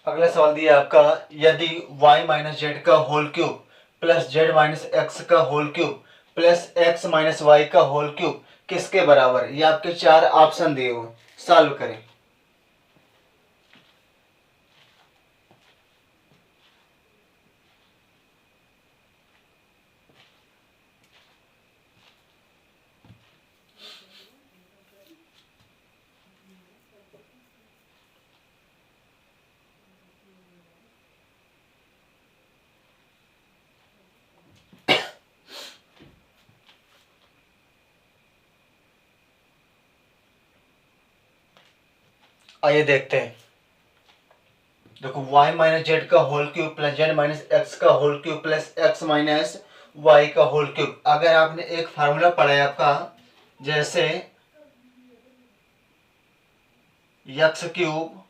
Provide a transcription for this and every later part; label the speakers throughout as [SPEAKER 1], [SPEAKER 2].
[SPEAKER 1] अगला सवाल दिया आपका, यदि y माइनस जेड का whole cube plus z minus x का whole cube plus x minus y का होल क्यूब किसके बराबर है? ये आपके चार ऑप्शन दिए हुए, सॉल्व करें। आइए देखते हैं। देखो y माइनस जेड का whole cube plus z minus x का whole cube plus x minus y का होल क्यूब। अगर आपने एक फार्मूला पढ़ा है आपका, जैसे x cube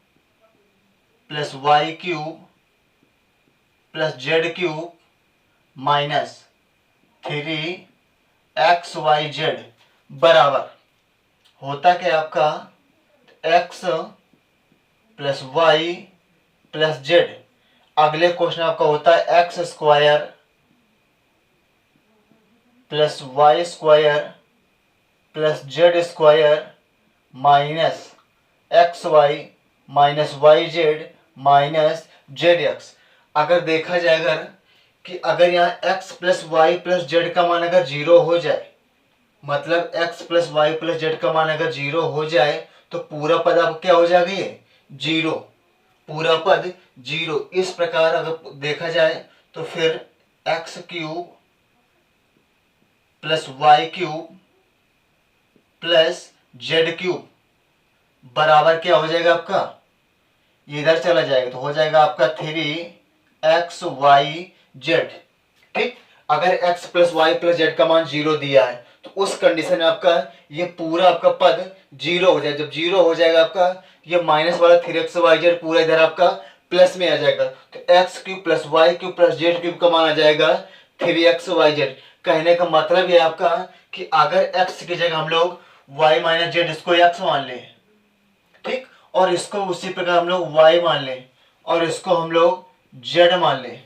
[SPEAKER 1] plus Y cube plus Z cube minus 3xyz बराबर होता क्या आपका x plus Y plus z. अगले क्वेश्चन आपका होता है x square plus y square plus z square minus x y minus y z minus z x. अगर देखा जाए कि अगर यहाँ x plus Y plus Z का मान अगर जीरो हो जाए, मतलब x plus Y plus Z का मान अगर जीरो हो जाए तो पूरा पद आपको क्या हो जाएगा? ये जीरो, पूरा पद जीरो। इस प्रकार अगर देखा जाए तो फिर X cube plus Y cube plus Z cube बराबर क्या हो जाएगा आपका? ये इधर चला जाएगा तो हो जाएगा आपका 3xyz। ठीक, अगर x plus Y plus Z का मान जीरो दिया है तो उस कंडीशन में आपका ये पूरा आपका पद जीरो हो जाए। जब जीरो हो जाएगा आपका ये माइनस वाला 3xyz पूरा इधर आपका प्लस में आ जाएगा, तो x cube plus Y cube plus Z cube का मान आ जाएगा 3xyz। कहने का मतलब ये आपका कि अगर x की जगह हम लोग y माइनस जेड इसको x मान लें, ठीक, और इसको उसी प्रकार हम लोग y मान लें और इसको हम लोग z मान लें,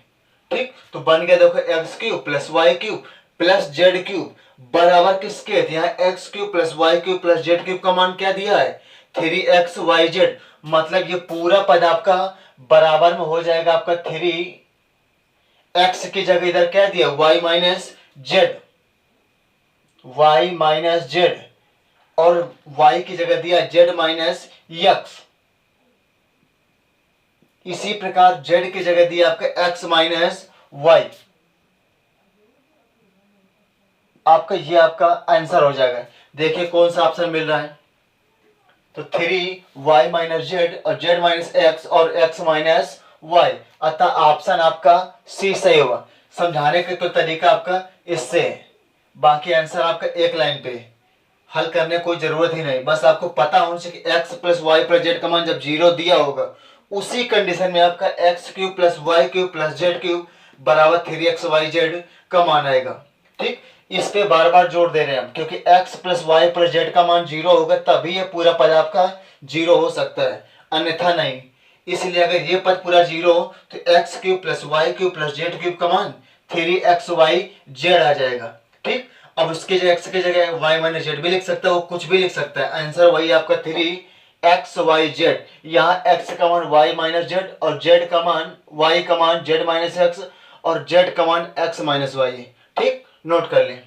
[SPEAKER 1] ठीक, तो बन गया देखो x cube plus Y cube plus Z cube बराबर किसके? यहाँ x cube plus Y cube plus Z cube का मान क्या दिया है? 3xyz। मतलब ये पूरा पद आपका बराबर में हो जाएगा आपका 3x की जगह इधर क्या दिया? y minus Z, y minus Z, और y की जगह दिया z माइनस x। इसी प्रकार z की जगह दिया आपका x माइनस y। आपका ये आपका आंसर हो जाएगा। देखिए कौन सा ऑप्शन मिल रहा है, तो 3y माइनस जेड और z माइनस एक्स और x माइनस वाई, अतः ऑप्शन आपका सी सही होगा। समझाने का तो तरीका आपका इससे है, बाकी आंसर आपका एक लाइन पे, हल करने कोई जरूरत ही नहीं। बस आपको पता होना चाहिए कि x plus Y plus Z का मान जब जीरो दिया होगा उसी कंडीशन में आपका x cube plus Y cube plus Z cube बराबर 3xyz का मान आएगा। ठीक, इस पे बार बार जोर दे रहे हैं हम, क्योंकि x plus Y plus Z का मान जीरो होगा तभी ये पूरा पद आपका जीरो हो सकता है, अन्यथा नहीं। इसलिए अगर ये पद पूरा जीरो हो तो x cube plus Y cube plus Z cube का मान 3xyz आ जाएगा। ठीक, अब उसके जगह x की जगह y माइनस जेड भी लिख सकता है, वो कुछ भी लिख सकता है, आंसर वही आपका 3xyz। यहाँ x का मान y माइनस जेड और z का मान y का मान z माइनस एक्स और z का मान x माइनस वाई है। ठीक, नोट कर लें।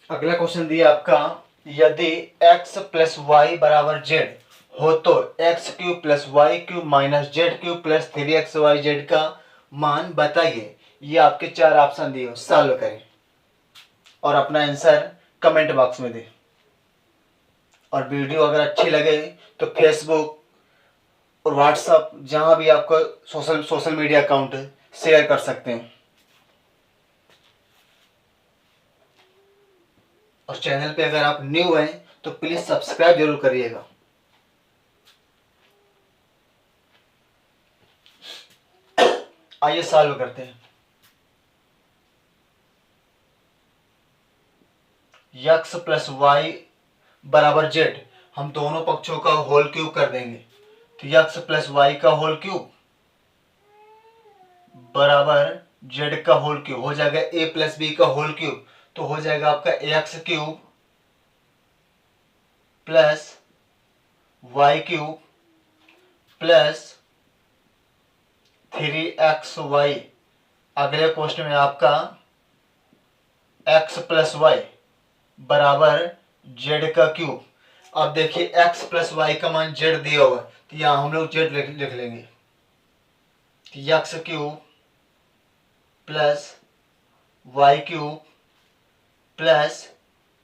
[SPEAKER 1] अगला क्वेश्चन दिया आपका, यदि x प्लस वाई बराबर z हो तो x cube plus Y cube minus z cube plus 3xyz का मान बताइए। ये आपके चार ऑप्शन दिए, सॉल्व करें और अपना आंसर कमेंट बॉक्स में दें। और वीडियो अगर अच्छी लगे तो फेसबुक और व्हाट्सएप जहां भी आपका सोशल मीडिया अकाउंट है शेयर कर सकते हैं। और चैनल पे अगर आप न्यू हैं तो प्लीज सब्सक्राइब जरूर करिएगा। आइए सॉल्व करते हैं। x प्लस वाई बराबर z, हम दोनों पक्षों का होल क्यूब कर देंगे। तो x प्लस वाई का होल क्यूब बराबर z का होल क्यूब हो जाएगा a प्लस बी का होल क्यूब, तो हो जाएगा आपका x cube plus Y cube plus 3xy। अगले क्वेश्चन में आपका x प्लस वाई बराबर z का क्यूब। अब देखिए x प्लस वाई का मान z दिया हुआ, तो यहाँ हम लोग z लिख लेंगे। x cube plus Y cube plus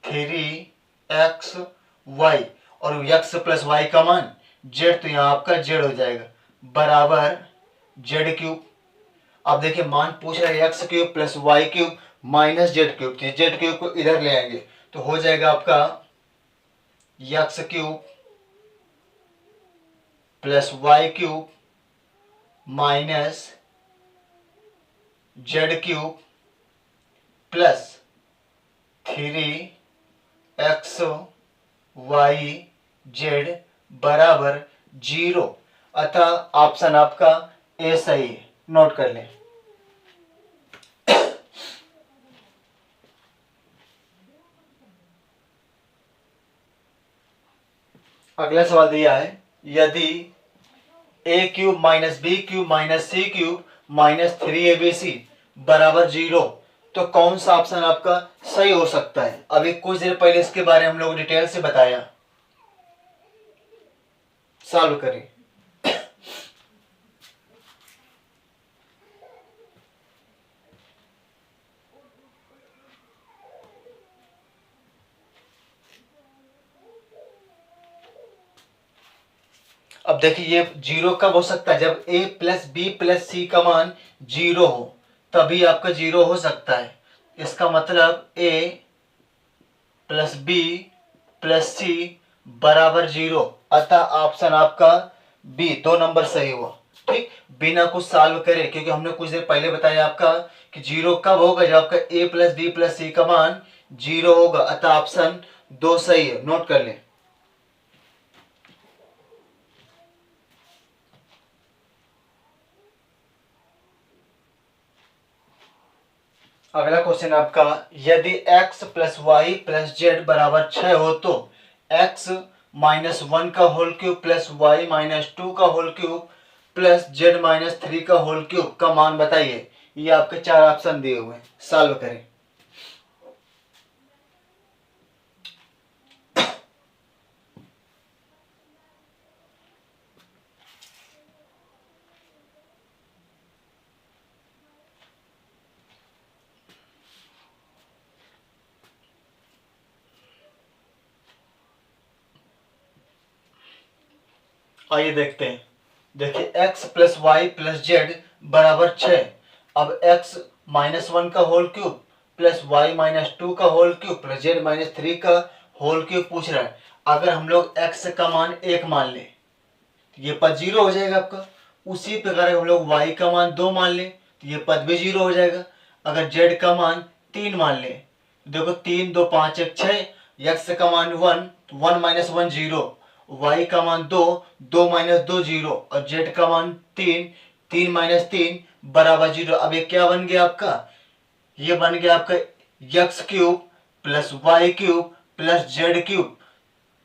[SPEAKER 1] 3xy, और x प्लस वाई का मान z, तो यहाँ आपका z हो जाएगा बराबर z क्यूब। अब देखिए मान पूछ रहे हैं x cube plus Y cube minus z cube, तो z क्यूब को इधर ले आएंगे तो हो जाएगा आपका x cube plus Y cube minus z cube plus 3xyz बराबर 0। अतः ऑप्शन आपका ए सही है, नोट कर लें। अगला सवाल दिया है, यदि a cube minus b cube minus c cube minus 3abc बराबर 0, तो कौन सा ऑप्शन आपका सही हो सकता है। अभी कुछ देर पहले इसके बारे में हम लोग डिटेल से बताया। सॉल्व करें। अब देखिए ये 0 कब हो सकता है, जब a प्लस बी प्लस सी का मान 0 हो, तभी आपका 0 हो सकता है। इसका मतलब a plus b plus c बराबर 0, अतः ऑप्शन आपका बी 2 नंबर सही हुआ। ठीक, बिना कुछ सॉल्व करे, क्योंकि हमने कुछ देर पहले बताया आपका कि 0 कब होगा, जब आपका a प्लस बी प्लस सी का मान 0 होगा, अतः ऑप्शन 2 सही है, नोट कर लें। अगला क्वेश्चन आपका, यदि x plus Y plus z बराबर 6 हो तो x माइनस 1 का whole cube plus y minus 2 का whole cube plus z minus 3 का होल क्यूब का मान बताइए। ये आपके 4 ऑप्शन दिए हुए हैं, सॉल्व करें। आइए देखते हैं। देखिए x plus Y plus z बराबर 6। अब x माइनस 1 का whole cube plus y minus 2 का whole cube plus z minus 3 का होल क्यूब पूछ रहा है। अगर हम लोग x का मान 1 मान लें तो ये पद 0 हो जाएगा आपका। उसी प्रकार हम लोग y का मान 2 मान लें तो ये पद भी 0 हो जाएगा। अगर z का मान 3 मान लें तो देखो 3 2 5 1 6, x का मान 1 1 माइनस 1 0, y का मान 2 2 माइनस 2 0, और z का मान 3 3 माइनस 3 बराबर 0। अब ये क्या बन गया आपका, ये बन गया आपका x cube plus Y cube plus Z cube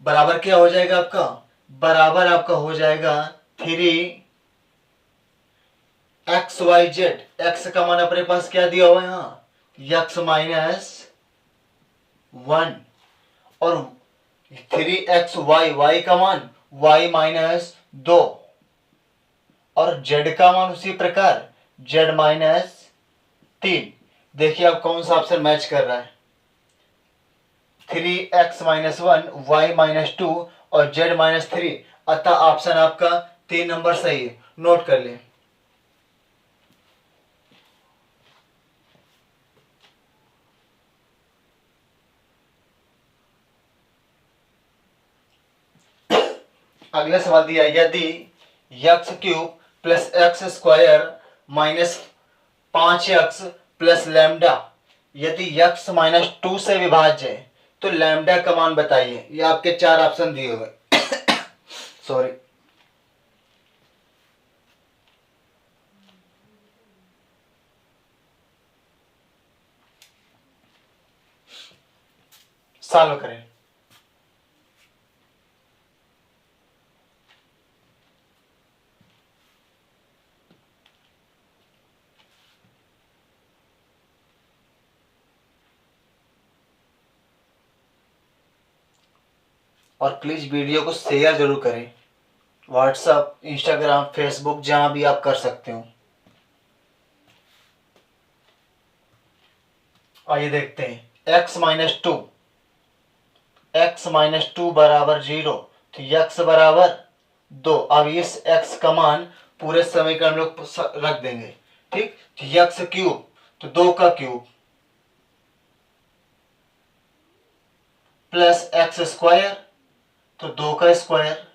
[SPEAKER 1] बराबर क्या हो जाएगा आपका, बराबर आपका हो जाएगा 3xyz। x का मान अपने पास क्या दिया हुआ है यहाँ, x माइनस 1, और 3xy y का मान y माइनस 2, और z का मान उसी प्रकार z माइनस 3। देखिए अब कौन सा ऑप्शन मैच कर रहा है, 3x माइनस 1 y माइनस 2 और z माइनस 3, अतः ऑप्शन आपका 3 नंबर सही है, नोट कर लें। अगला सवाल दिया, यदि x cube plus x square minus 5x plus lambda यदि x माइनस 2 से विभाज्य है, तो लैम्डा का मान बताइए। ये आपके 4 ऑप्शन दिए हुए सॉरी। सॉल्व करें। और प्लीज वीडियो को शेयर जरूर करें, व्हाट्सएप, इंस्टाग्राम, फेसबुक, जहां भी आप कर सकते हो। आइए देखते हैं। x-2 बराबर 0, तो x बराबर 2। अब इस x का मान पूरे समीकरण हम लोग रख देंगे। ठीक, तो x क्यूब, तो 2 का क्यूब, प्लस एक्स स्क्वायर, तो 2 का स्क्वायर,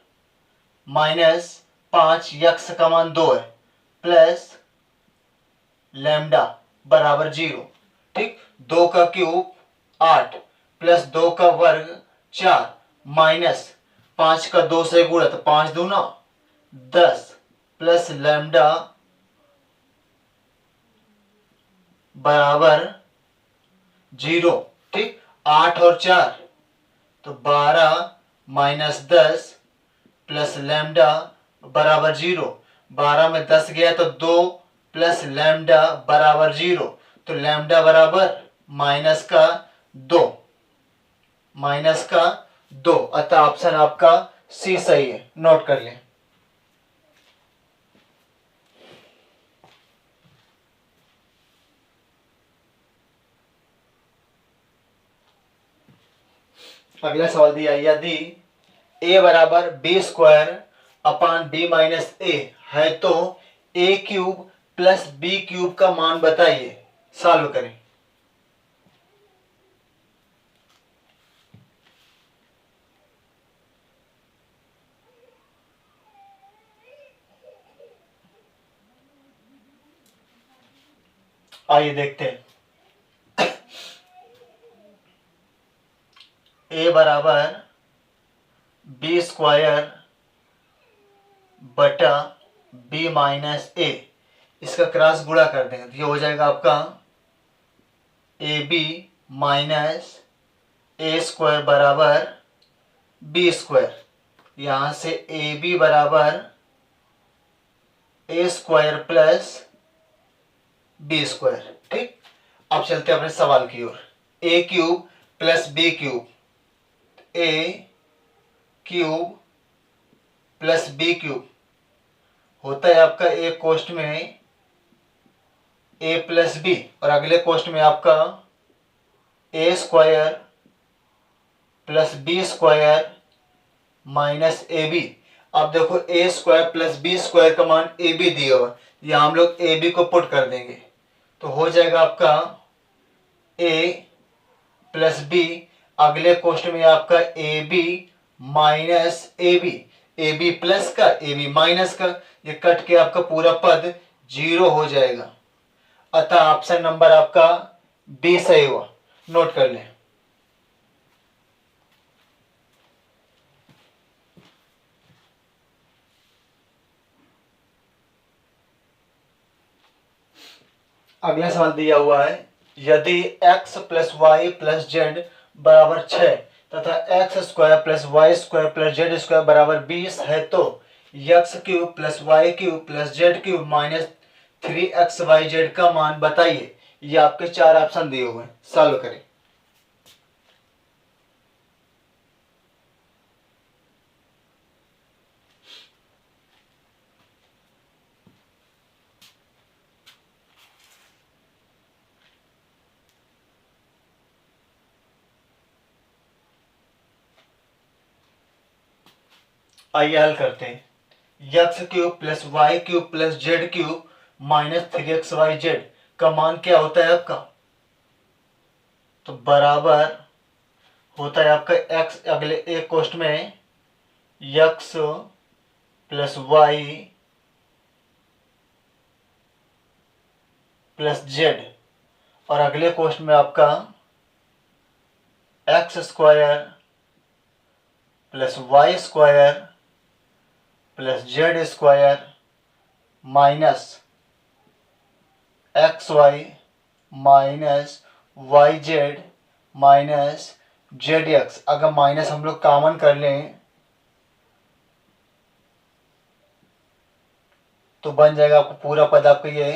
[SPEAKER 1] माइनस 5, यक्स का मान 2 है, प्लस लैम्डा बराबर 0। ठीक, 2 का क्यूब 8, प्लस 2 का वर्ग 4, माइनस 5 का 2 से गुणा, तो 5 दूना 10, प्लस लैम्डा बराबर 0। ठीक, 8 और 4 तो 12, माइनस 10, प्लस लैम्डा बराबर 0। 12 में 10 गया तो 2, प्लस लैम्डा बराबर 0, तो लैम्डा बराबर माइनस का 2, अतः ऑप्शन आपका सी सही है। नोट कर लें। अगला सवाल दिया, यदि a बराबर b square upon b minus a है तो a cube plus b cube का मान बताइए। सॉल्व करें। आइए देखते हैं। a बराबर बी स्क्वायर बटा बी माइनस ए, इसका क्रॉस गुणा कर देंगे तो ये हो जाएगा आपका a b minus a square बराबर बी स्क्वायर। यहां से ए बी बराबर a square plus b square. ठीक, अब चलते हैं अपने सवाल की ओर। A cube plus b cube, a cube plus b cube होता है आपका एक कोष्ठ में ए प्लस बी, और अगले कोष्ठ में आपका a square plus b square minus a b. अब देखो a square plus b square का मान ए बी दिया हुआ, यहां हम लोग ए बी को पुट कर देंगे तो हो जाएगा आपका ए प्लस बी, अगले कोष्ठ में आपका a b minus a b, a b plus का ए बी माइनस का, ये कट के आपका पूरा पद 0 हो जाएगा। अतः ऑप्शन नंबर आपका बी सही हुआ। नोट कर लें। अगला सवाल दिया हुआ है, यदि x plus Y plus z बराबर 6 तथा x square plus y square plus z square बराबर 20 है तो x cube plus Y cube plus Z cube minus 3xyz का मान बताइए। ये आपके 4 ऑप्शन दिए हुए हैं। सॉल्व करें। आइए हल करते हैं। X cube plus Y cube plus Z cube minus 3xyz का मान क्या होता है आपका, तो बराबर होता है आपका x, अगले एक कोष्ठ में x plus Y plus z, और अगले कोष्ठ में आपका x square plus y square plus z square minus x y minus y z minus z x. अगर माइनस हम लोग कॉमन कर लें तो बन जाएगा आपको पूरा पद आपका ये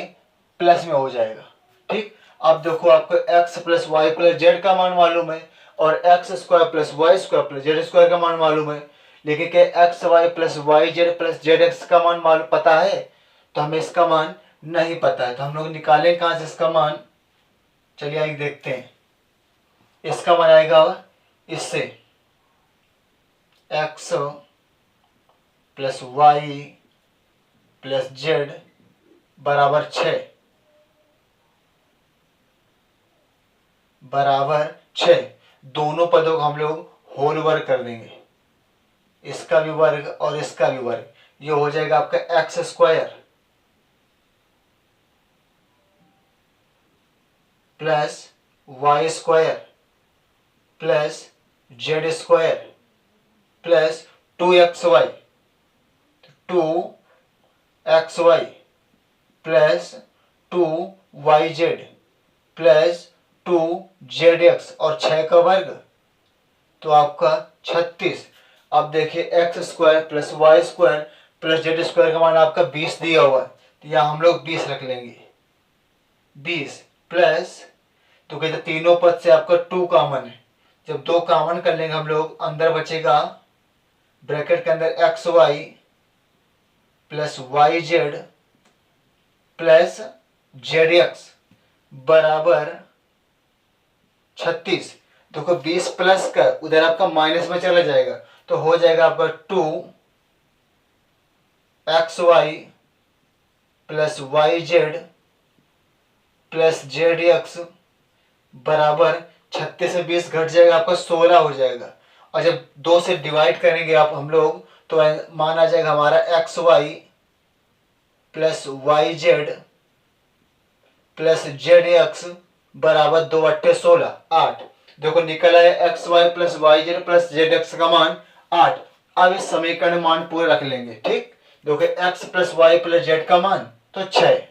[SPEAKER 1] प्लस में हो जाएगा। ठीक, अब देखो आपको x plus Y plus Z का मान मालूम है और x square plus y square plus z square का मान मालूम है, लेकिन क्या x y plus y z plus z x का मान मालूम पता है? तो हमें इसका मान नहीं पता है, तो हम लोग निकालें कहाँ से इसका मान? चलिए आइए देखते हैं। इसका मान आएगा इससे x plus Y plus z बराबर 6 बराबर 6। दोनों पदों को हम लोग होल वर्ग कर देंगे, इसका भी वर्ग और इसका भी वर्ग। ये हो जाएगा आपका x square plus y square plus z square plus 2xy, 2xy plus 2yz plus 2zx और 6 का वर्ग तो आपका 36। अब देखिए x square plus y square plus z square का मान आपका 20 दिया हुआ है, तो यहाँ हम लोग 20 रख लेंगे। 20 प्लस तो कहते तीनों पद से आपका 2 कॉमन है, जब 2 कॉमन कर लेंगे हम लोग, अंदर बचेगा ब्रैकेट के अंदर x y plus y z plus z x बराबर 36। देखो 20 प्लस का उधर आपका माइनस में चला जाएगा, तो हो जाएगा आपका 2xy plus y z plus z x बराबर 36 से 20 घट जाएगा आपका 16 हो जाएगा। और जब 2 से डिवाइड करेंगे आप हम लोग तो मान आ जाएगा हमारा x y plus y z plus z x बराबर 2 अट्ठे 16 8। देखो निकल आया x y plus y z plus z x का मान 8। अब इस समीकरण मान पूरे रख लेंगे। ठीक, देखो x plus Y plus Z का मान तो 6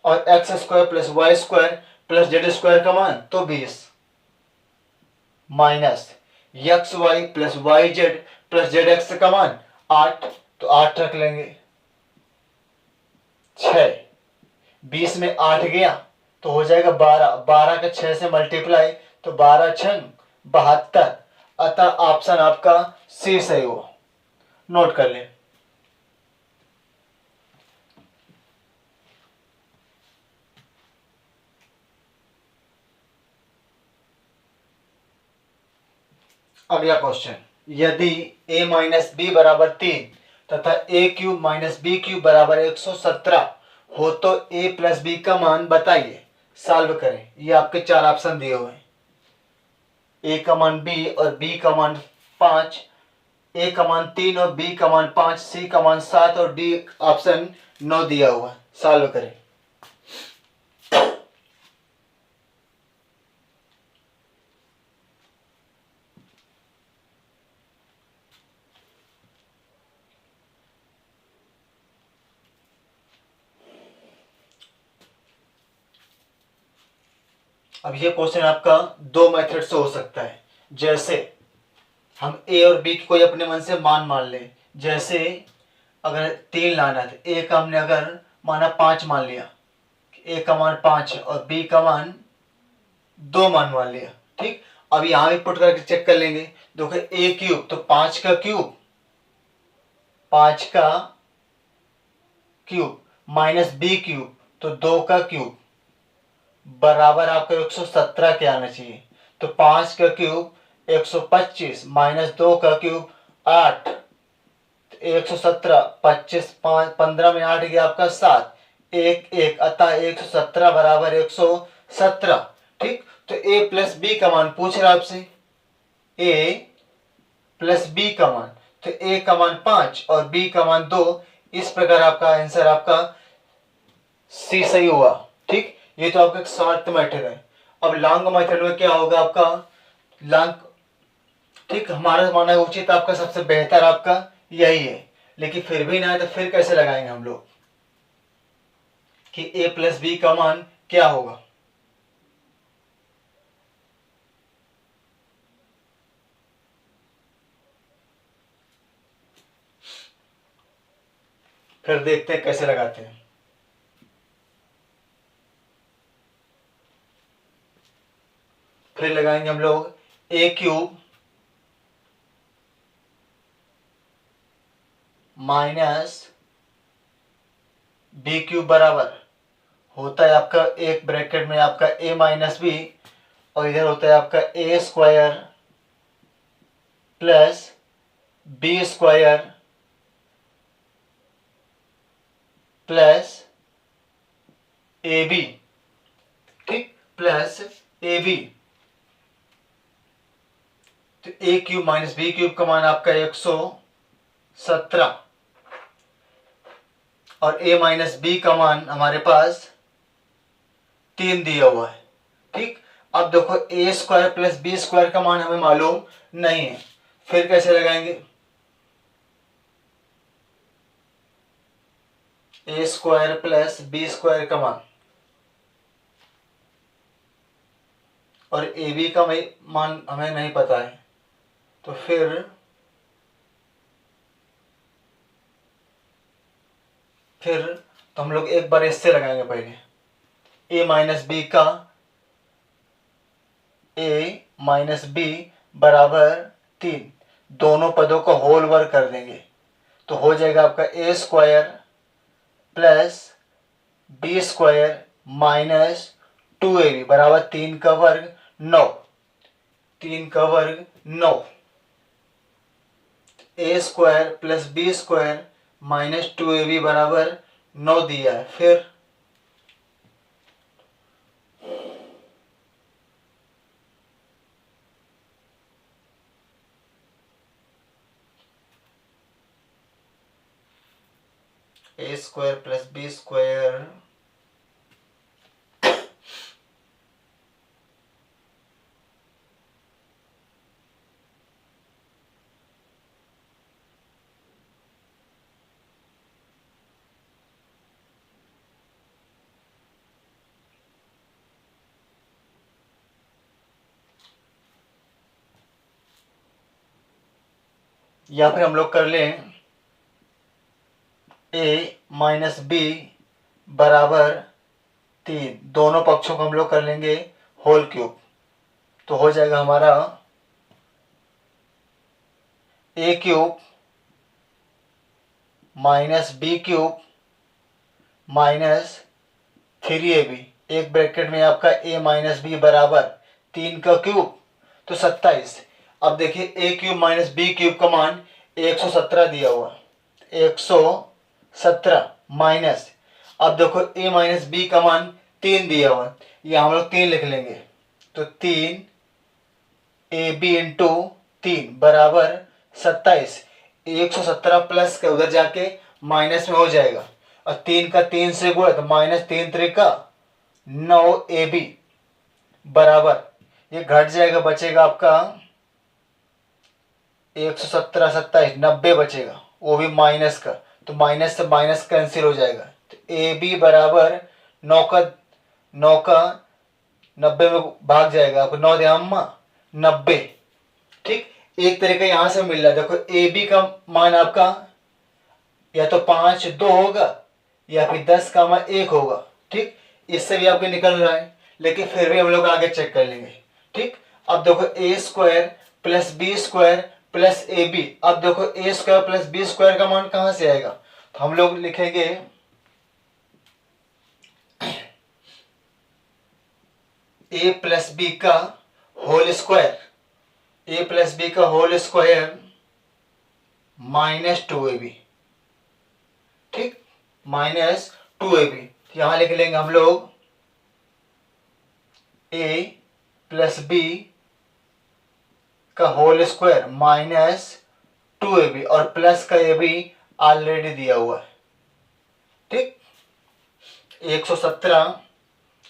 [SPEAKER 1] और x square plus y square plus z square का मान तो 20 minus x y plus y z plus z x का मान 8, तो 8 रख लेंगे। 6 20 में 8 गया तो हो जाएगा 12, 12 का 6 से मल्टीप्लाई तो 12 छंग 72। अतः ऑप्शन आपका सी सही हो, नोट कर लें। अगला क्वेश्चन, यदि a माइनस बी बराबर 3 तथा a cube minus b cube बराबर 117 हो तो a प्लस बी का मान बताइए, सॉल्व करें। ये आपके 4 ऑप्शन दिए हुए हैं, a का मान b और b का मान 5, a का मान 3 और b का मान 5, c का मान 7 और d ऑप्शन 9 दिया हुआ है। सॉल्व करें। अब ये क्वेश्चन आपका 2 मेथड से हो सकता है। जैसे हम a और b की कोई अपने मन से मान लें, जैसे अगर 3 लाना है तो a का हमने अगर माना 5 मान लिया, a का मान 5 और b का मान 2 मान लिया। ठीक, अब यहाँ भी पुट करके चेक कर लेंगे। देखो a क्यूब तो 5 का क्यूब, 5 का क्यूब माइनस b क्यूब तो 2 का क्यूब बराबर आपका 117 के आना चाहिए। तो 5 का क्यूब 125 माइनस 2 का क्यूब 8, 117 25 15 में 8 गया आपका 7 1 1, अतः 117 बराबर 117। ठीक, तो a प्लस बी का मान पूछ रहा आपसे, a प्लस बी का मान, तो a का मान 5 और b का मान 2। इस प्रकार आपका आंसर आपका सी सही हुआ। ठीक, ये तो आपका एक शॉर्ट मेथड है। अब लॉन्ग मेथड में क्या होगा आपका लॉन्ग, ठीक, हमारा मानना उचित आपका सबसे बेहतर आपका यही है, लेकिन फिर भी ना है तो फिर कैसे लगाएंगे हम लोग कि a प्लस बी का मान क्या होगा। फिर देखते हैं कैसे लगाते हैं। फिर लगाएंगे हम लोग a cube minus b cube बराबर होता है आपका एक ब्रैकेट में आपका a माइनस बी, और इधर होता है आपका a square plus b square plus a b, ठीक, प्लस ए बी। तो a cube minus b cube का मान आपका 117 और a माइनस बी का मान हमारे पास 3 दिया हुआ है, ठीक। अब देखो a square plus b square का मान हमें मालूम नहीं है, फिर कैसे लगाएंगे। a square plus b square का मान और ए बी का मान हमें नहीं पता है, तो फिर तो हम लोग एक बार इससे लगाएंगे पहले a माइनस बी का a माइनस बी बराबर 3, दोनों पदों को होल वर्क कर देंगे तो हो जाएगा आपका a square plus b square minus 2ab बराबर 3 का वर्ग 9, 3 का वर्ग 9। a square plus b square minus 2ab बराबर 9 दिया है। फिर a square plus b square या फिर हम लोग कर लें a माइनस बी बराबर 3, दोनों पक्षों को हम लोग कर लेंगे होल क्यूब, तो हो जाएगा हमारा a cube minus b cube minus 3ab, एक ब्रैकेट में आपका a माइनस बी बराबर 3 का क्यूब तो 27। अब देखिए a cube minus b cube का मान 117 दिया हुआ, 117 माइनस, अब देखो a माइनस बी का मान 3 दिया हुआ, ये हम लोग 3 लिख लेंगे, तो 3 ए बी इंटू 3 बराबर 27। 117 प्लस के उधर जाके माइनस में हो जाएगा और 3 का 3 से गुणा तो माइनस 3 त्रिका 9ab बराबर, ये घट जाएगा, बचेगा आपका 117 27 90 बचेगा, वो भी माइनस का, तो माइनस से माइनस कैंसिल हो जाएगा, तो ए बी बराबर 9 का 90 में भाग जाएगा, आपको 9 ध्यान 90, ठीक। एक तरीका यहां से मिल रहा है, देखो ए बी का मान आपका या तो 5 2 होगा या फिर 10 का मान 1 होगा, ठीक, इससे भी आपके निकल रहा है, लेकिन फिर भी हम लोग आगे चेक कर लेंगे, ठीक। अब देखो a square plus b square plus a b, अब देखो a square plus b square का मान कहां से आएगा, तो हम लोग लिखेंगे ए प्लस बी का whole square, a plus b का होल स्क्वायर माइनस 2ab, ठीक, माइनस 2ab, यहां लिख लेंगे हम लोग a प्लस बी का होल स्क्वायर माइनस 2ab और प्लस का ए बी ऑलरेडी दिया हुआ है, ठीक। 117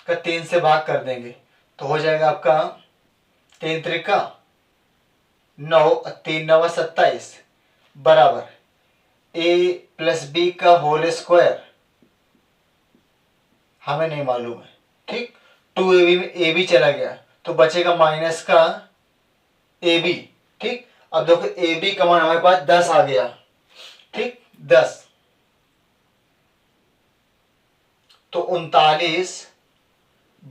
[SPEAKER 1] का 3 से भाग कर देंगे तो हो जाएगा आपका 3 त्रिका 9, 3 9 27 बराबर a प्लस बी का होल स्क्वायर हमें नहीं मालूम है, ठीक। 2ab में ए बी चला गया तो बचेगा माइनस का ए बी, ठीक। अब देखो ए बी का मान हमारे पास 10 आ गया, ठीक, 10। तो 39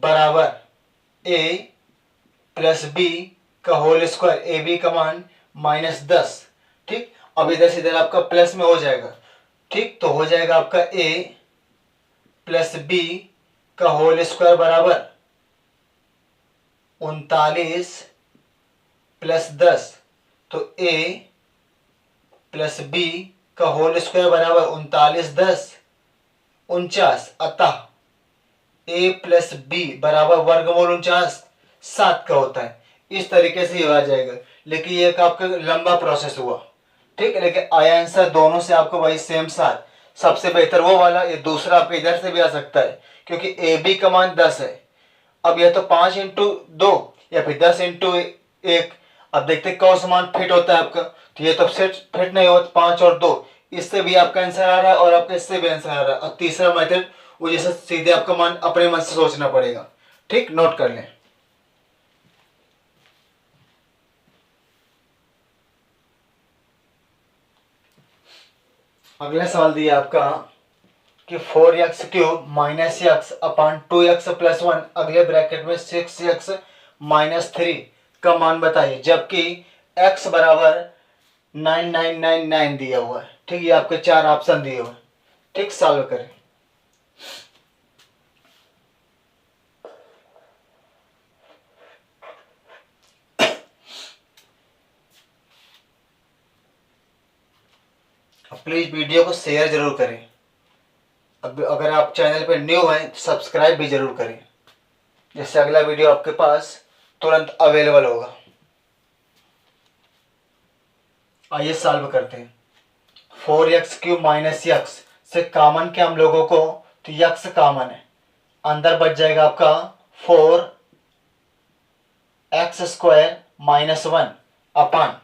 [SPEAKER 1] बराबर ए प्लस बी का होल स्क्वायर, ए बी का मान -10, ठीक। अब इधर से इधर आपका प्लस में हो जाएगा, ठीक। तो हो जाएगा आपका ए प्लस बी का होल स्क्वायर बराबर 39 प्लस 10, तो ए प्लस बी का होल स्क्वायर बराबर 39 10 49, अतः ए प्लस बी बराबर वर्गमूल 49 7 का होता है। इस तरीके से ये आ जाएगा, लेकिन ये आपका लंबा प्रोसेस हुआ, ठीक है। लेकिन आया आंसर दोनों से आपको वही सेम 7। सबसे बेहतर वो वाला, ये दूसरा आपके इधर से भी आ सकता है क्योंकि ए बी का मान 10 है। अब यह तो 5 इंटू 2 या फिर 10 इंटू 1। अब देखते हैं कौन सा मान फिट होता है आपका। तो ये तो फिट नहीं होता, 5 और 2, इससे भी आपका आंसर आ रहा है और आपका इससे भी आंसर आ रहा है। और तीसरा मेथड वो जैसे सीधे आपका मान अपने मन से सोचना पड़ेगा, ठीक, नोट कर लें। अगला सवाल दिया आपका कि 4x³ minus x upon 2x plus 1 अगले ब्रैकेट में 6x माइनस 3 का मान बताइए, जबकि x बराबर 9999 दिया हुआ है, ठीक। ये आपके 4 ऑप्शन दिए हुए हैं, ठीक। सॉल्व करें। प्लीज वीडियो को शेयर जरूर करें। अब अगर आप चैनल पर न्यू हैं तो सब्सक्राइब भी जरूर करें, जिससे अगला वीडियो आपके पास तुरंत अवेलेबल होगा। आइए सॉल्व करते हैं। 4x³ माइनस x से कॉमन क्या हम लोगों को, तो x कॉमन है, अंदर बच जाएगा आपका 4x² minus 1 upon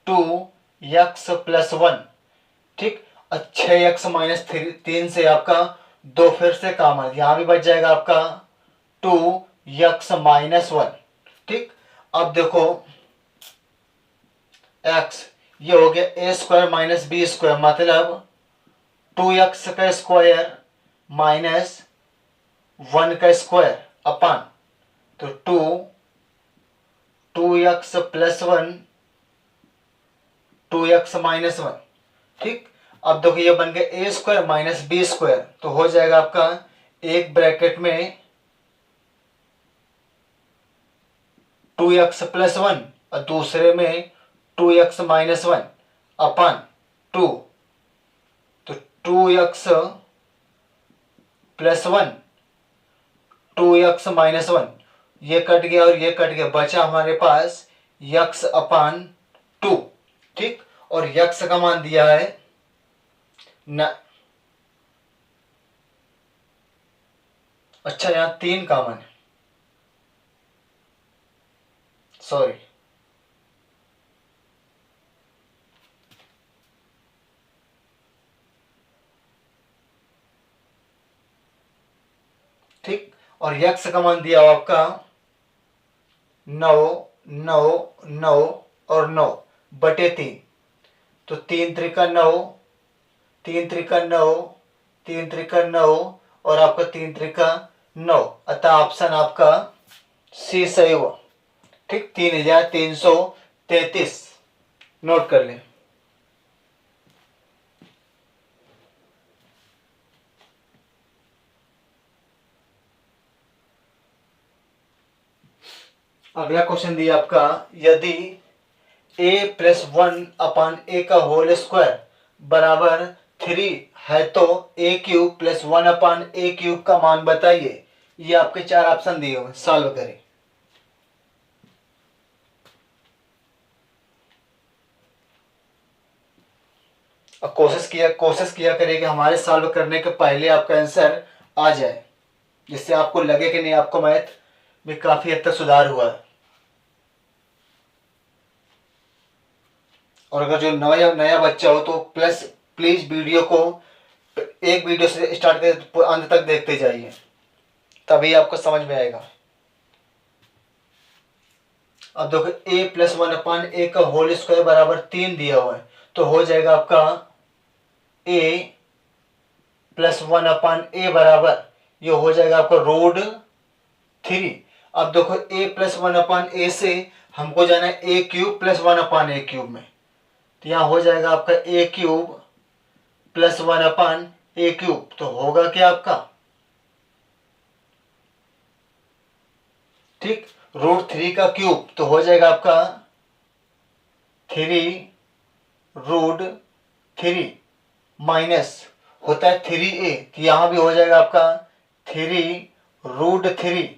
[SPEAKER 1] 2x plus 1, ठीक। 6x माइनस 3 से आपका 2 फिर से कॉमन, यहां भी बच जाएगा आपका 2x माइनस 1, ठीक। अब देखो x ये हो गया a² माइनस b², मतलब 2x का स्क्वायर माइनस 1 का स्क्वायर अपॉन, तो 2x प्लस 1 2x माइनस 1, ठीक। अब देखो ये बन गया a² माइनस b², तो हो जाएगा आपका एक ब्रैकेट में 2x प्लस 1 और दूसरे में 2x माइनस 1 अपॉन 2, तो 2x प्लस 1 2x माइनस 1, ये कट गया और ये कट गया, बचा हमारे पास x अपॉन 2, ठीक। और x का मान दिया है न, अच्छा यहां 3 कॉमन है, सॉरी, ठीक। और x का मान दिया आपका 9 9 9 और 9 बटे 3, तो 3 त्रिका 9 3 त्रिका 9 3 त्रिका 9 और आपका 3 त्रिका 9, अतः ऑप्शन आपका सी सही हुआ, ठीक। 3333 नोट कर लें। अगला क्वेश्चन दिया आपका, यदि a प्लस 1 अपॉन a का होल स्क्वायर बराबर 3 है तो a³ प्लस 1 अपॉन a³ का मान बताइए। ये आपके 4 ऑप्शन दिए हुए, सॉल्व करें। अब कोशिश किया करें कि हमारे सॉल्व करने के पहले आपका आंसर आ जाए, जिससे आपको लगे कि नहीं आपको मैथ में काफी हद तक सुधार हुआ है। और अगर जो नया नया बच्चा हो तो प्लीज वीडियो को एक वीडियो से स्टार्ट कर अंत तक देखते जाइए, तभी आपको समझ में आएगा। अब देखो a प्लस 1/a का होल स्क्वायर बराबर 3 दिया हुआ है, तो हो जाएगा आपका a प्लस 1/a बराबर, ये हो जाएगा आपका √3। अब देखो a प्लस 1/a से हमको जाना है a cube plus 1/a cube में, तो यहाँ हो जाएगा आपका a cube plus 1/a cube, तो होगा क्या आपका, ठीक, √3 का क्यूब, तो हो जाएगा आपका 3√3 माइनस होता है 3a, तो यहां भी हो जाएगा आपका 3√3,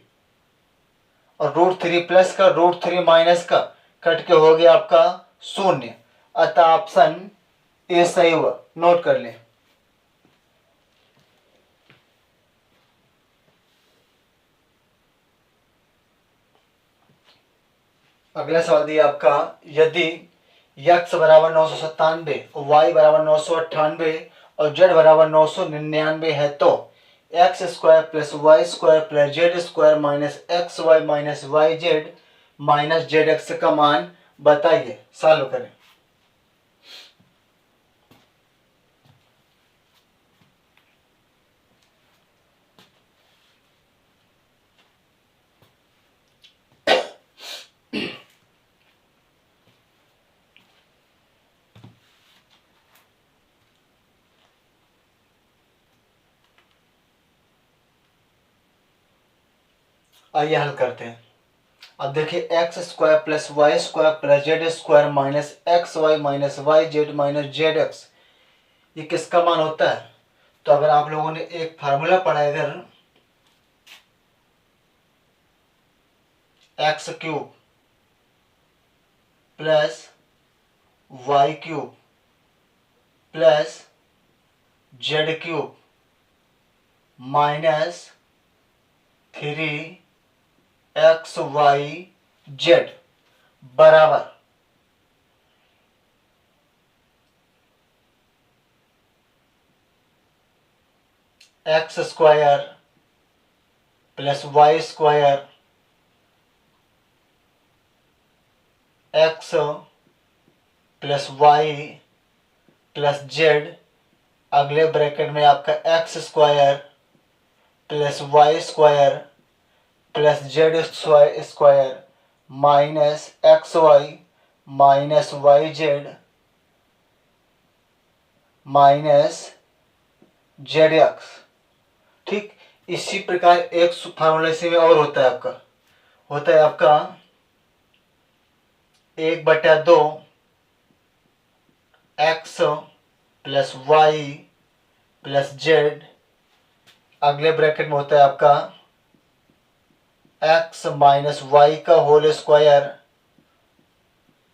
[SPEAKER 1] और √3 प्लस का √3 माइनस का कट के हो गया आपका 0। अतः ऑप्शन ए सही हुआ, नोट कर लें। अगला सवाल दिया आपका, यदि x बराबर 997, y बराबर 998 और z बराबर 999 है, तो x square plus y square plus z square minus x y minus y z minus z x का मान बताइए। सॉल्व करें। आइए हल करते हैं। अब देखिए x square plus y square plus z square minus x y minus y z minus z x, ये किसका मान होता है? तो अगर आप लोगों ने एक फार्मूला पढ़ा है, अगर x cube plus Y cube plus Z cube minus 3xyz बराबर x square plus y square x plus Y plus z, अगले ब्रैकेट में आपका x square plus y square plus z square minus x y minus y z minus z x. ठीक, इसी प्रकार एक formula इसी में और होता है आपका, 1/2 x plus Y plus z, अगले ब्रैकेट में होता है आपका एक्स माइनस वाई का whole square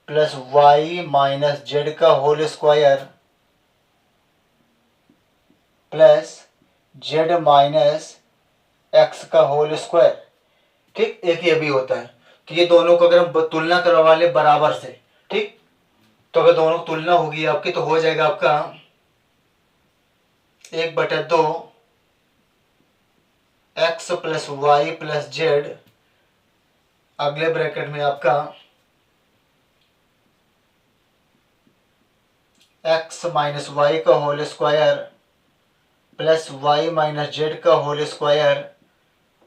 [SPEAKER 1] plus y minus z का whole square plus z minus x का होल स्क्वायर। ठीक, एक ये भी होता है। तो ये दोनों को अगर हम तुलना करवा ले बराबर से, ठीक, तो अगर दोनों की तुलना होगी आपकी, तो हो जाएगा आपका 1/2 x plus Y plus z, अगले ब्रैकेट में आपका एक्स माइनस वाई का whole square plus y minus z का whole square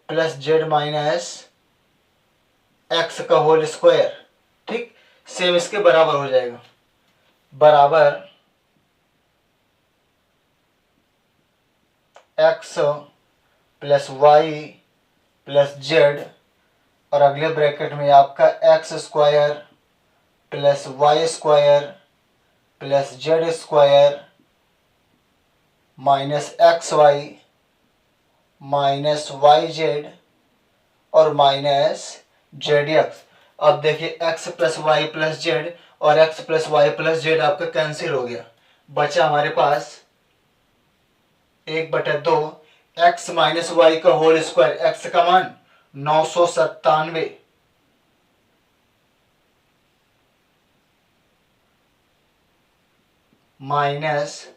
[SPEAKER 1] plus z minus x का होल स्क्वायर। ठीक, सेम इसके बराबर हो जाएगा, बराबर x plus Y plus z, और अगले ब्रैकेट में आपका x square plus y square plus z square minus x y minus y z और माइनस जेड एक्स। अब देखिए x plus Y plus z और x plus Y plus z आपका cancel हो गया, बचा हमारे पास 1/2 एक्स माइनस वाई का होल स्क्वायर, एक्स का मान 997 माइनस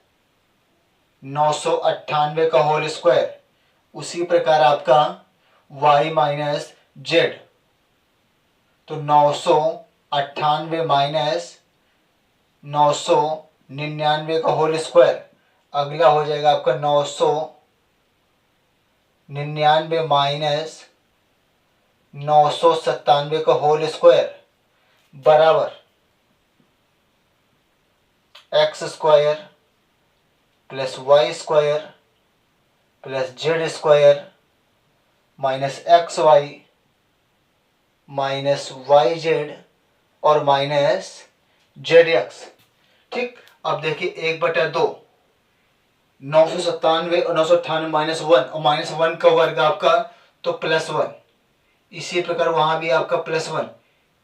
[SPEAKER 1] 998 का होल स्क्वायर। उसी प्रकार आपका y माइनस जेड, तो 998 माइनस 999 का होल स्क्वायर। अगला हो जाएगा आपका 999 माइनस 997 का होल स्क्वायर बराबर x square plus y square plus z square minus x y minus y z और माइनस जेड एक्स। ठीक, अब देखिए 1/2, 997 और 998 माइनस 1 और माइनस 1 का वर्ग आपका तो +1। इसी प्रकार वहां भी आपका +1।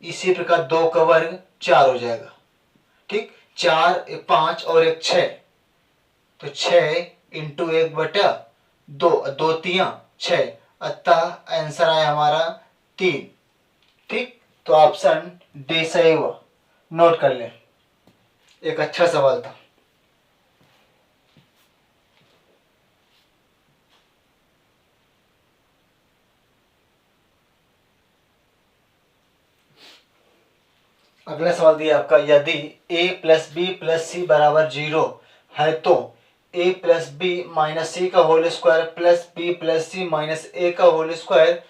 [SPEAKER 1] इसी प्रकार 2 का वर्ग 4 हो जाएगा। ठीक, 4 5 और 1 6, तो 6 इंटू 1/2, 2 3 6, अतः आंसर आया हमारा 3। ठीक, तो ऑप्शन डी सही हुआ। नोट कर लें, एक अच्छा सवाल था। अगला सवाल दिया आपका, यदि a plus b plus c बराबर 0 है तो a plus b minus c का whole square plus b plus c minus a का whole square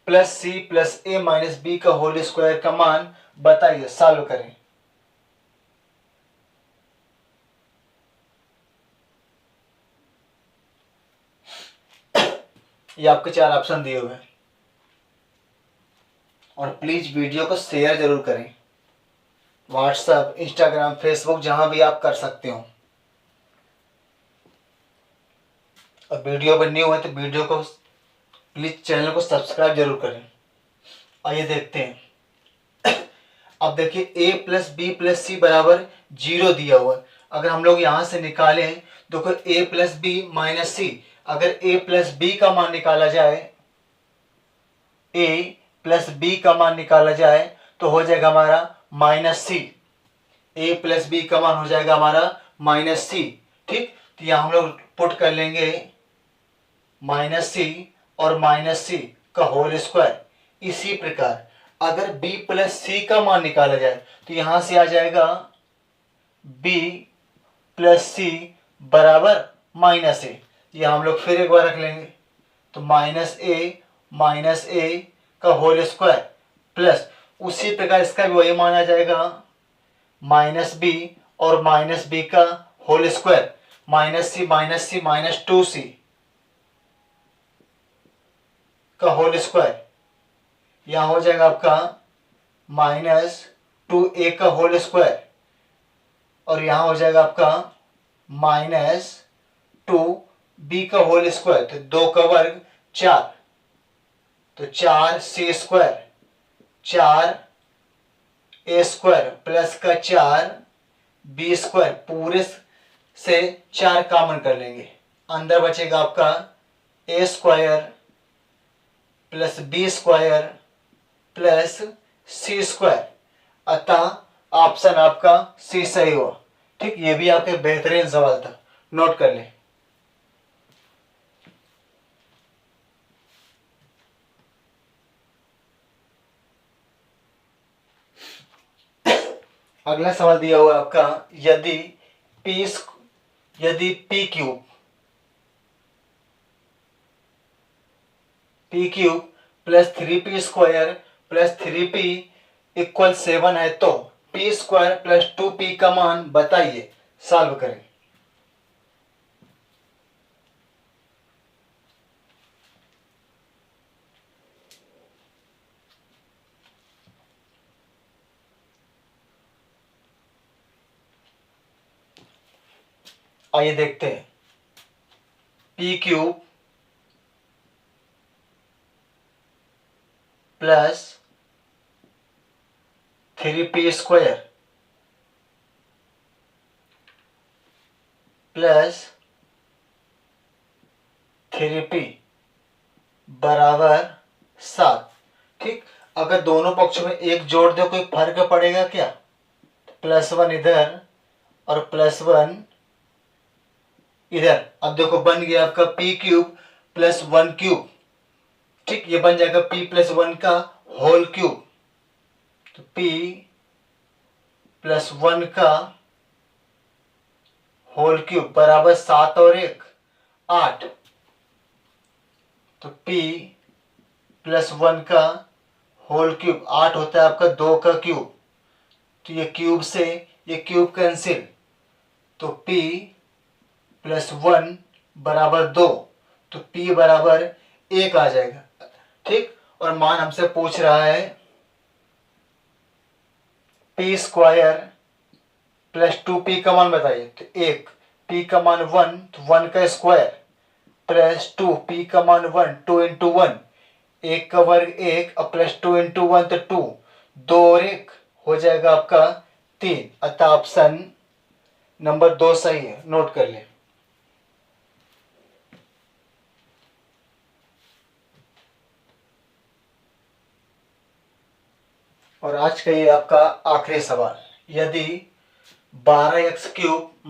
[SPEAKER 1] plus c plus a minus b का होल स्क्वायर का मान बताइए। सॉल्व करें। ये आपके 4 ऑप्शन दिए हुए हैं और प्लीज वीडियो को शेयर जरूर करें। व्हाट्सएप, इंस्टाग्राम, फेसबुक, जहां भी आप कर सकते हो। और वीडियो पर न्यू है तो वीडियो को प्लीज चैनल को सब्सक्राइब जरूर करें। आइए देखते हैं। अब देखिए a plus b plus c बराबर 0 दिया हुआ है। अगर हम लोग यहां से निकालें देखो a प्लस बी माइनस सी, अगर a प्लस बी का मान निकाला जाए, a प्लस बी का मान निकाला जाए तो हो जाएगा हमारा minus c. a plus b का मान हो जाएगा हमारा माइनस सी। ठीक, तो यहां हम लोग पुट कर लेंगे माइनस सी और माइनस सी का होल स्क्वायर। इसी प्रकार अगर b प्लस सी का मान निकाला जाए तो यहां से आ जाएगा b प्लस सी बराबर माइनस ए। यह हम लोग फिर एक बार रख लेंगे, तो माइनस ए का होल स्क्वायर प्लस उसी प्रकार इसका भी वही मान आ जाएगा माइनस बी और माइनस बी का होल स्क्वायर माइनस सी माइनस 2c का होल स्क्वायर। यहां हो जाएगा आपका -2a का होल स्क्वायर और यहां हो जाएगा आपका -2b का होल स्क्वायर। तो 2 का वर्ग 4, तो 4c square, 4a square plus का 4b स्क्वायर, पूरे से 4 कॉमन कर लेंगे। अंदर बचेगा आपका a square plus b square plus c square. अतः ऑप्शन आपका सी सही हुआ। ठीक, ये भी आपके बेहतरीन सवाल था, नोट कर लें। अगला सवाल दिया हुआ आपका, यदि P cube plus 3p square plus 3p equal 7 है तो p स्क्वायर प्लस 2p का मान बताइए। सॉल्व करें। आइए देखते हैं। p cube plus 3p square plus 3p बराबर 7। ठीक, अगर दोनों पक्षों में एक जोड़ दो कोई फर्क पड़ेगा क्या? +1 इधर और +1 इधर। अब देखो बन गया आपका p³ + 1³ ठीक, ये बन जाएगा p + 1 का होल क्यूब। तो p + 1 का होल क्यूब बराबर 7 और 1 8। तो p + 1 का होल क्यूब 8 होता है आपका 2 का क्यूब। तो ये क्यूब से ये क्यूब कैंसिल, तो p + 1 बराबर 2। तो p बराबर 1 आ जाएगा। ठीक, और मान हमसे पूछ रहा है p² + 2p का मान बताइए। तो 1 p का मान 1, तो 1 का स्क्वायर प्लस 2 p का मान 1, 2 × 1 1 का वर्ग 1 और +2 × 1 तो 2, 2 और 1 हो जाएगा आपका 3। अतः ऑप्शन नंबर 2 सही है, नोट कर ले। और आज का ये आपका आखिरी सवाल, यदि 12x³ -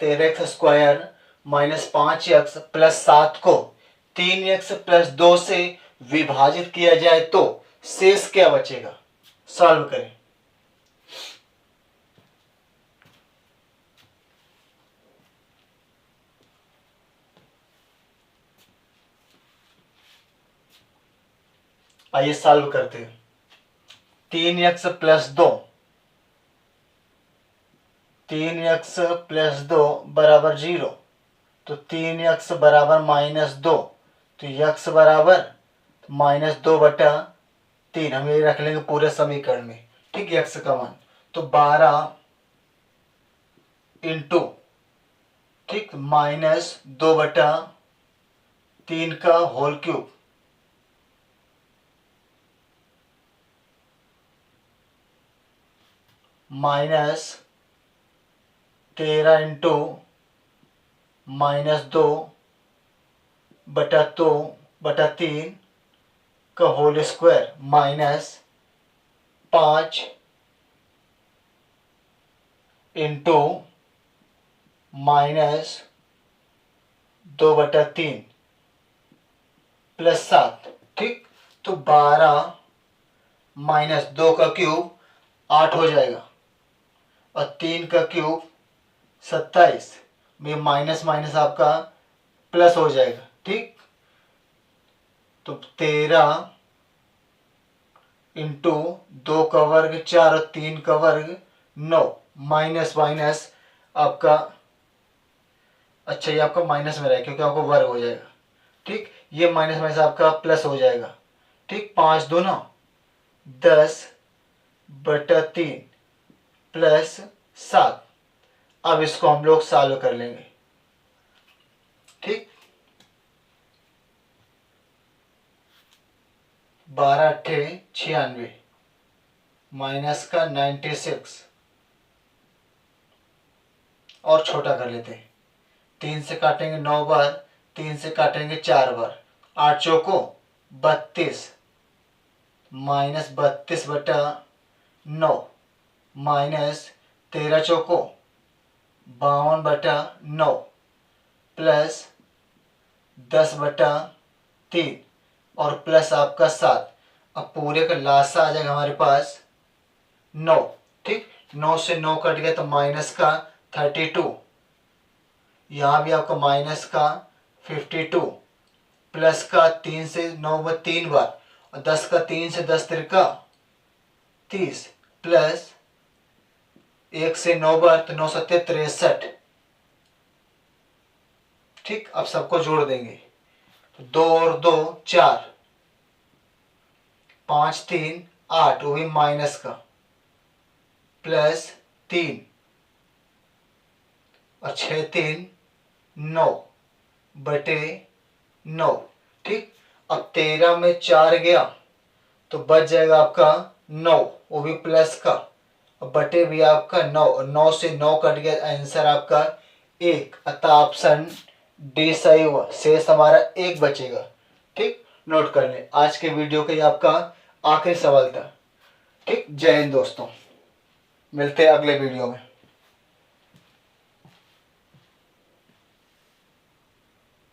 [SPEAKER 1] 13x² - 5x + 7 को 3x + 2 से विभाजित किया जाए तो शेष क्या बचेगा? सॉल्व करें। आइए सॉल्व करते हैं। 3x + 2 3x + 2 बराबर 0। तो 3x बराबर -2। तो x बराबर -2/3 हम ये रख लेंगे पूरे समीकरण में। ठीक, x का मान तो 12 इंटू ठीक -2/3 का होल क्यूब -13 इंटू -2/3 का होल स्क्वायर -5 इंटू -2/3 + 7। ठीक, तो 12 - 2 का क्यूब 8 हो जाएगा और 3 का क्यूब 27 में माइनस माइनस आपका प्लस हो जाएगा। ठीक, तो 13 इंटू 2 का वर्ग 4 और 3 का वर्ग 9 माइनस माइनस आपका, अच्छा ये आपका माइनस में रहेगा क्योंकि आपको वर्ग हो जाएगा। ठीक, ये माइनस माइनस आपका प्लस हो जाएगा। ठीक, 5 दूना 10/3 + 7। अब इसको हम लोग सॉल्व कर लेंगे। ठीक, 12 × 8 = 96 माइनस का 96 और छोटा कर लेते हैं। 3 से काटेंगे 9 बार, 3 से काटेंगे 4 बार, 8 चौको 32 -32/9 माइनस 13 चौको 52/9 प्लस 10/3 और प्लस आपका 7। अब पूरे का लास्ट आ जाएगा हमारे पास 9। ठीक, 9 से 9 कट गया तो माइनस का 32, यहाँ भी आपका माइनस का 52 प्लस का 3 से 9 बार 3 बार और 10 का 3 से 10 तिरका 30 प्लस 1 से 9 बार तो 9 7 63। ठीक, अब सबको जोड़ देंगे तो 2 और 2 4, 5 3 8 वो भी माइनस का प्लस 3 और 6 3 9/9। ठीक, अब 13 में 4 गया तो बच जाएगा आपका 9 वो भी प्लस का और बटे भी आपका 9 और 9 से 9 कट गया, आंसर आपका 1। अतः ऑप्शन डी सही हुआ, शेष हमारा 1 बचेगा। ठीक, नोट कर लें। आज के वीडियो का ये आपका आखिरी सवाल था। ठीक, जय हिंद दोस्तों, मिलते हैं अगले वीडियो में।